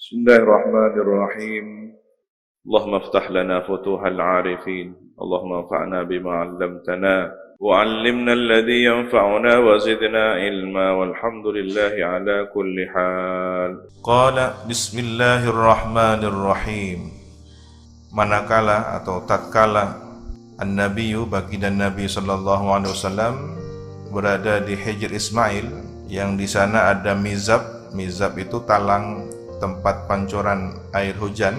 بسم الله الرحمن الرحيم. اللهم افتح لنا فتوح العارفين، اللهم انفعنا بما علمتنا وعلمنا الذي ينفعنا وزدنا علما، والحمد لله على كل حال. قال بسم الله الرحمن الرحيم. Manakala atau tatkala An-Nabiyyu baginda Nabi sallallahu alaihi wasallam berada di Hijr Ismail, yang di sana ada mizab. Mizab itu talang tempat pancuran air hujan.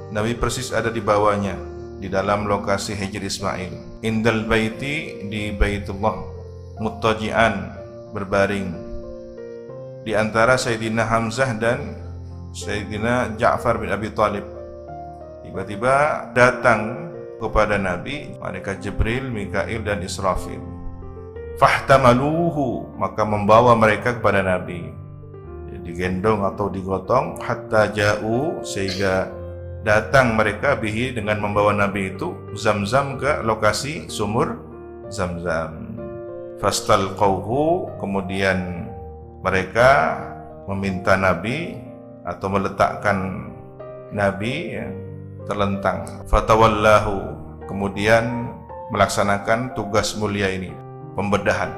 Nabi persis ada di bawahnya, di dalam lokasi Hijr Ismail. Indal baiti, di Baitullah, muttaji'an, berbaring. Di antara Sayyidina Hamzah dan Sayyidina Ja'far bin Abi Thalib. Tiba-tiba datang kepada Nabi malaikat Jibril, Mikail dan Israfil. Fahtamaluhu, maka membawa mereka kepada Nabi, digendong atau digotong, hatta ja'u, sehingga datang mereka bihi, dengan membawa Nabi itu, Zamzam, ke lokasi sumur Zamzam. Fastalqauhu, kemudian mereka meminta Nabi atau meletakkan Nabi terlentang. Fatawallahu, kemudian melaksanakan tugas mulia ini, pembedahan.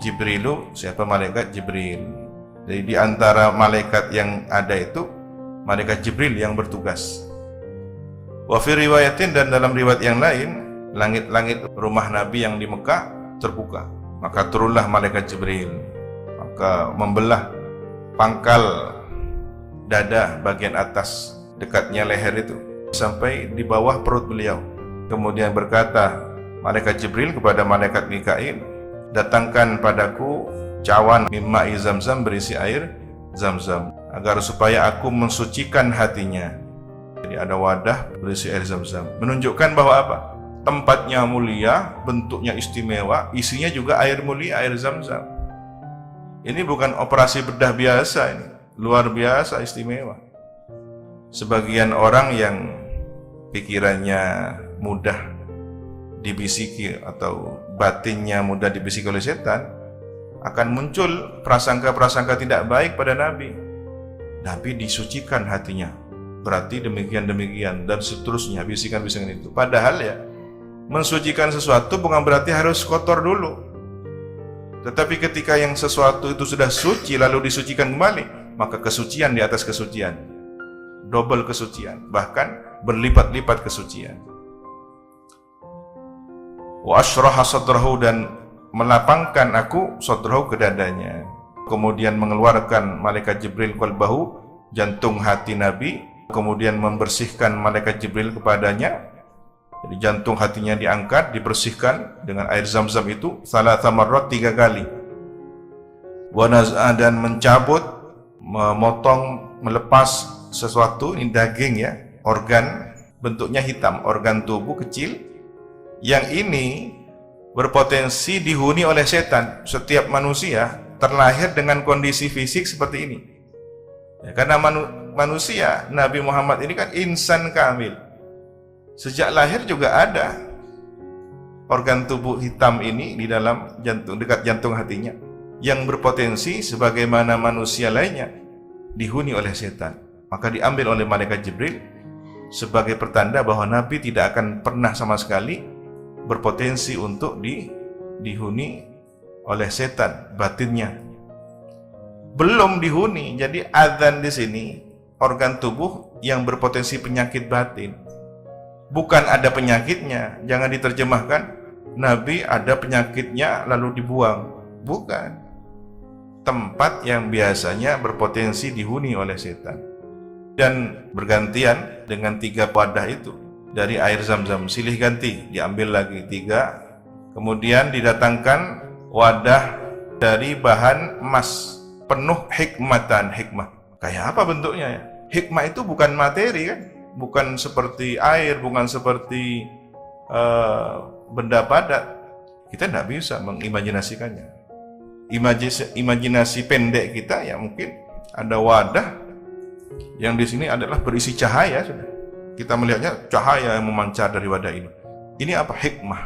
Jibrilu, siapa? Malaikat Jibril. Jadi di antara malaikat yang ada itu malaikat Jibril yang bertugas. Wa fi riwayatin, dan dalam riwayat yang lain, langit-langit rumah Nabi yang di Mekah terbuka. Maka turunlah malaikat Jibril, maka membelah pangkal dada bagian atas dekatnya leher itu sampai di bawah perut beliau. Kemudian berkata malaikat Jibril kepada malaikat Mikail, datangkan padaku cawan mimma'i Zamzam, berisi air Zamzam, agar supaya aku mensucikan hatinya. Jadi ada wadah berisi air Zamzam, menunjukkan bahwa apa? Tempatnya mulia, bentuknya istimewa, isinya juga air mulia, air Zamzam. Ini bukan operasi bedah biasa, ini luar biasa istimewa. Sebagian orang yang pikirannya mudah dibisiki atau batinnya mudah dibisiki oleh setan, akan muncul prasangka-prasangka tidak baik pada Nabi. Nabi disucikan hatinya, berarti demikian-demikian, dan seterusnya, bisikan-bisikan itu. Padahal ya, mensucikan sesuatu bukan berarti harus kotor dulu. Tetapi ketika yang sesuatu itu sudah suci lalu disucikan kembali, maka kesucian di atas kesucian, double kesucian, bahkan berlipat-lipat kesucian. Wa asyraha sadrahu, dan melapangkan aku sadrahu, ke dadanya. Kemudian mengeluarkan malaikat Jibril qalbahu, jantung hati Nabi, kemudian membersihkan malaikat Jibril kepadanya. Jadi jantung hatinya diangkat, dibersihkan dengan air Zamzam itu salatsa marrat, 3 kali. Wa naz'a, dan mencabut, memotong, melepas sesuatu, ini daging ya, organ bentuknya hitam, organ tubuh kecil yang ini berpotensi dihuni oleh setan. Setiap manusia terlahir dengan kondisi fisik seperti ini ya, karena manusia Nabi Muhammad ini kan insan kamil. Sejak lahir juga ada organ tubuh hitam ini di dalam jantung, dekat jantung hatinya, yang berpotensi sebagaimana manusia lainnya dihuni oleh setan. Maka diambil oleh malaikat Jibril sebagai pertanda bahwa Nabi tidak akan pernah sama sekali berpotensi untuk dihuni oleh setan batinnya. Belum dihuni. Jadi adzan di sini organ tubuh yang berpotensi penyakit batin. Bukan ada penyakitnya. Jangan diterjemahkan Nabi ada penyakitnya lalu dibuang. Bukan. Tempat yang biasanya berpotensi dihuni oleh setan. Dan bergantian dengan 3 wadah itu dari air Zamzam, silih ganti, diambil lagi 3. Kemudian didatangkan wadah dari bahan emas, penuh hikmatan, hikmah. Kayak apa bentuknya ya? Hikmah itu bukan materi kan, bukan seperti air, bukan seperti benda padat. Kita tidak bisa mengimajinasikannya. Imajinasi pendek kita ya mungkin ada wadah yang di sini adalah berisi cahaya sudah. Kita melihatnya cahaya yang memancar dari wadah ini. Ini apa? Hikmah.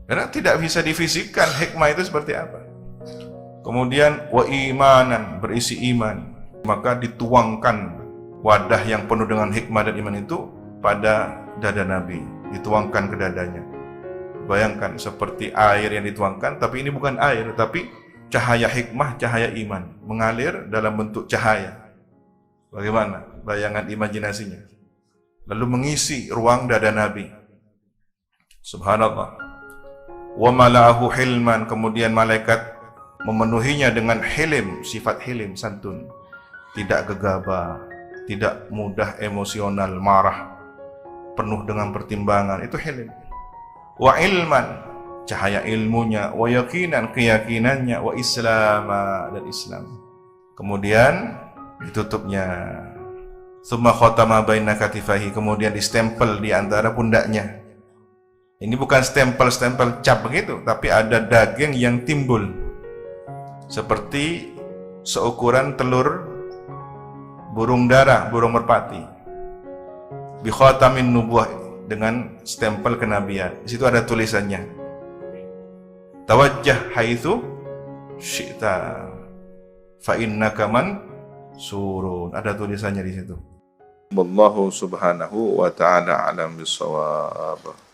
Karena tidak bisa difisikkan hikmah itu seperti apa. Kemudian wa imanan, berisi iman. maka dituangkan wadah yang penuh dengan hikmah dan iman itu pada dada Nabi, dituangkan ke dadanya. Bayangkan seperti air yang dituangkan, tapi ini bukan air, tapi cahaya hikmah, cahaya iman mengalir dalam bentuk cahaya. Bagaimana bayangan imajinasinya? Lalu mengisi ruang dada Nabi. Subhanallah. Wa mala'ahu hilman, kemudian malaikat memenuhinya dengan hilim, sifat hilim, santun, tidak gegabah, tidak mudah emosional, marah, penuh dengan pertimbangan, itu hilim. Wa ilman, cahaya ilmunya, wa yaqinan, keyakinannya, wa islama, dan Islam. Kemudian ditutupnya, summa khatama baina katifahi, kemudian distempel di antara pundaknya. Ini bukan stempel-stempel cap begitu, tapi ada daging yang timbul seperti seukuran telur burung dara, burung merpati. Bi khatamin nubuwah, dengan stempel kenabian. Di situ ada tulisannya, tawajjah haitsu syi'ta fa innaka man surun. Ada tulisannya di situ. Wallahu subhanahu wa ta'ala alam bisawab.